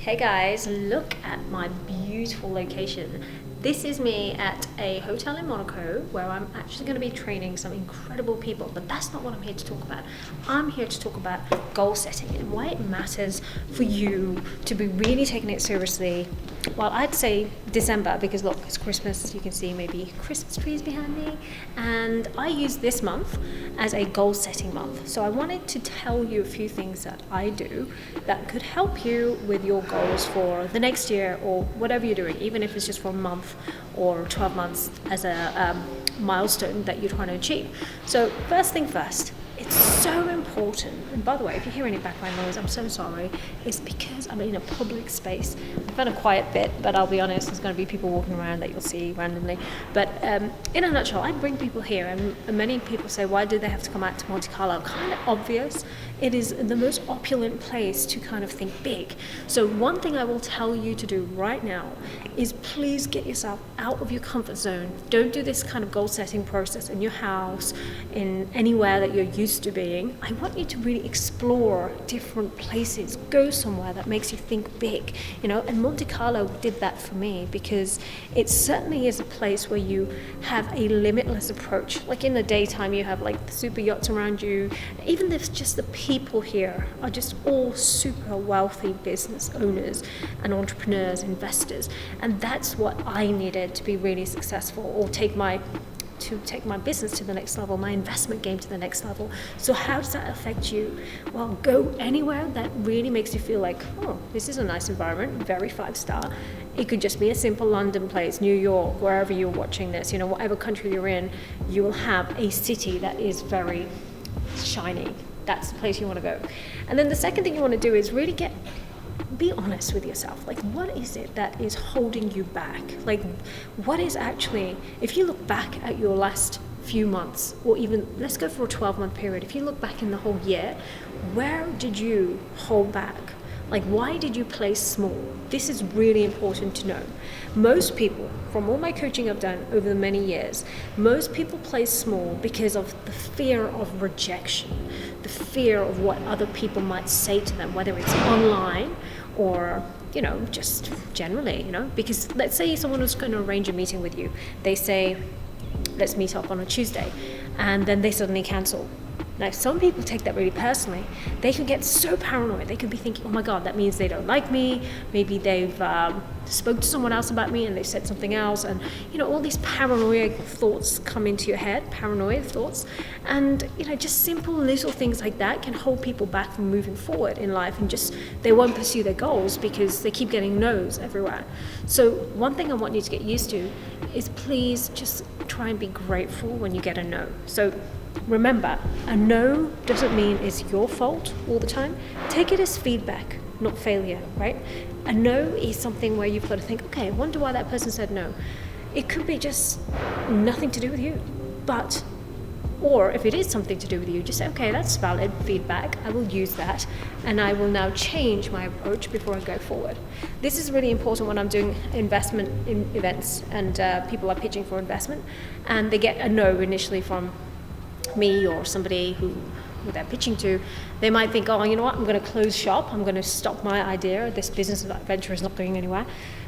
Hey guys, look at my beautiful location. This is me at a hotel in Monaco where I'm actually going to be training some incredible people, but that's not what I'm here to talk about. I'm here to talk about goal setting and why it matters for you to be really taking it seriously. Well, I'd say December, because look, it's Christmas. You can see maybe Christmas trees behind me, and I use this month as a goal setting month. So I wanted to tell you a few things that I do that could help you with your goals for the next year or whatever you're doing, even if it's just for a month or 12 months as a milestone that you're trying to achieve. So first thing first, it's so important, and by the way, if you hear any background noise, I'm so sorry. It's because I'm in a public space. I found a quiet bit, but I'll be honest, there's going to be people walking around that you'll see randomly. But in a nutshell, I bring people here, and many people say, why do they have to come out to Monte Carlo? Kind of obvious. It is the most opulent place to kind of think big. So one thing I will tell you to do right now is please get yourself out of your comfort zone. Don't do this kind of goal setting process in your house, in anywhere that you're used to being. I want you to really explore different places. Go somewhere that makes you think big, and Monte Carlo did that for me, because it certainly is a place where you have a limitless approach. Like in the daytime, you have like the super yachts around you. Even if just the people here are just all super wealthy business owners and entrepreneurs, investors, and that's what I needed to be really successful, or take my business to the next level, my investment game to the next level. So how does that affect you? Well, go anywhere that really makes you feel like, oh, this is a nice environment, very 5-star. It could just be a simple London place, New York, wherever you're watching this, whatever country you're in, you will have a city that is very shiny. That's the place you want to go. And then the second thing you want to do is really be honest with yourself. Like, what is it that is holding you back? Like, what is actually, if you look back at your last few months, or even let's go for a 12-month period, if you look back in the whole year, where did you hold back? Like, why did you play small? This is really important to know. Most people, from all my coaching I've done over the many years, most people play small because of the fear of rejection, the fear of what other people might say to them, whether it's online or just generally, because let's say someone was going to arrange a meeting with you. They say, let's meet up on a Tuesday, and then they suddenly cancel. Now, some people take that really personally. They can get so paranoid. They could be thinking, oh my God, that means they don't like me. Maybe they've spoke to someone else about me and they said something else. And, all these paranoid thoughts come into your head, paranoid thoughts. And, just simple little things like that can hold people back from moving forward in life, and just they won't pursue their goals because they keep getting no's everywhere. So one thing I want you to get used to is please just try and be grateful when you get a no. So remember, a no doesn't mean it's your fault all the time. Take it as feedback, not failure, right? A no is something where you've got to think, okay, I wonder why that person said no. It could be just nothing to do with you. Or if it is something to do with you, just say, okay, that's valid feedback. I will use that, and I will now change my approach before I go forward. This is really important when I'm doing investment in events, and people are pitching for investment, and they get a no initially from me or somebody who they're pitching to. They might think, oh, you know what, I'm going to close shop, I'm going to stop my idea, this business venture is not going anywhere.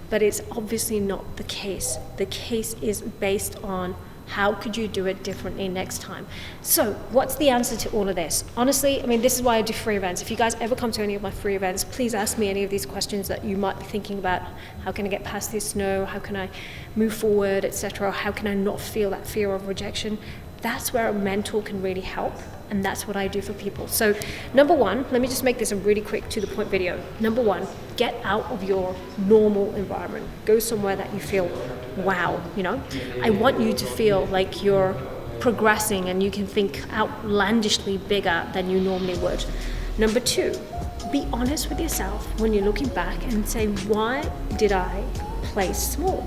But it's obviously not the case. The case is based on how could you do it differently next time. So what's the answer to all of this? Honestly, this is why I do free events. If you guys ever come to any of my free events, please ask me any of these questions that you might be thinking about. How can I get past this no? How can I move forward, etc.? How can I not feel that fear of rejection? That's where a mentor can really help, and that's what I do for people. So number one, let me just make this a really quick to the point video. Number one, get out of your normal environment. Go somewhere that you feel, wow, I want you to feel like you're progressing and you can think outlandishly bigger than you normally would. Number two, be honest with yourself when you're looking back and say, why did I play small?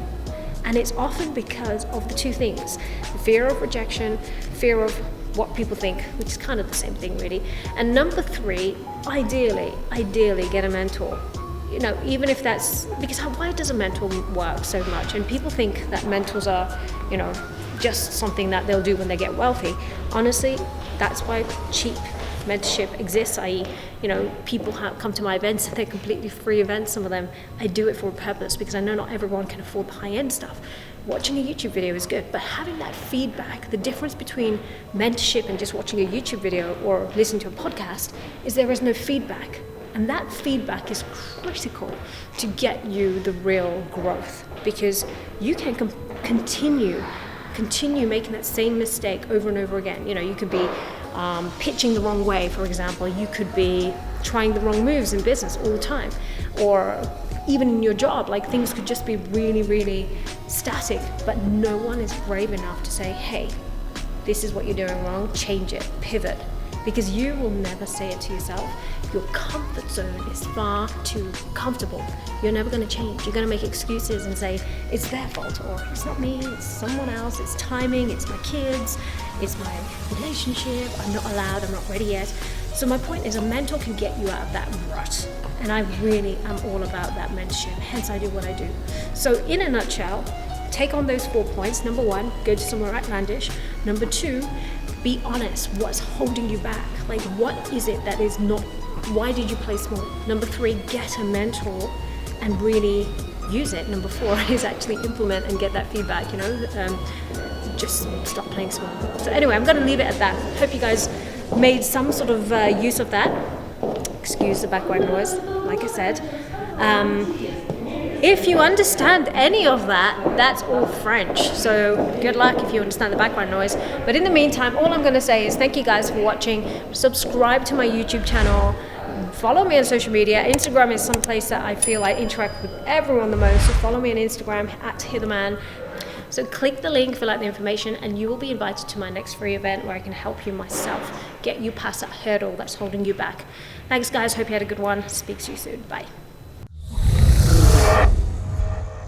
And it's often because of the two things: the fear of rejection, fear of what people think, which is kind of the same thing really. And number three, ideally get a mentor. Even if that's, because why does a mentor work so much? And people think that mentors are, just something that they'll do when they get wealthy. Honestly, that's why cheap mentorship exists, i.e., people come to my events, they're completely free events, some of them. I do it for a purpose because I know not everyone can afford the high-end stuff. Watching a YouTube video is good, but having that feedback, the difference between mentorship and just watching a YouTube video or listening to a podcast is there is no feedback. And that feedback is critical to get you the real growth, because you can continue making that same mistake over and over again. You could be pitching the wrong way, for example. You could be trying the wrong moves in business all the time, or even in your job, like things could just be really, really static, but no one is brave enough to say, hey, this is what you're doing wrong, change it, pivot. Because you will never say it to yourself. Your comfort zone is far too comfortable. You're never going to change. You're going to make excuses and say, it's their fault, or it's not me, it's someone else, it's timing, it's my kids, it's my relationship, I'm not allowed, I'm not ready yet. So my point is, a mentor can get you out of that rut. And I really am all about that mentorship, hence I do what I do. So in a nutshell, take on those 4 points. Number 1, go to somewhere outlandish. Number 2, be honest. What's holding you back? Like, what is it that is not, why did you play small? Number 3, get a mentor and really use it. Number 4 is actually implement and get that feedback, just stop playing small. So anyway, I'm going to leave it at that. Hope you guys made some sort of use of that. Excuse the background noise, like I said. If you understand any of that, that's all French. So good luck if you understand the background noise. But in the meantime, all I'm going to say is thank you guys for watching. Subscribe to my YouTube channel. Follow me on social media. Instagram is some place that I feel I interact with everyone the most. So follow me on Instagram at Hither Mann. So click the link, fill out the information, and you will be invited to my next free event where I can help you myself get you past that hurdle that's holding you back. Thanks guys, hope you had a good one. Speak to you soon. Bye.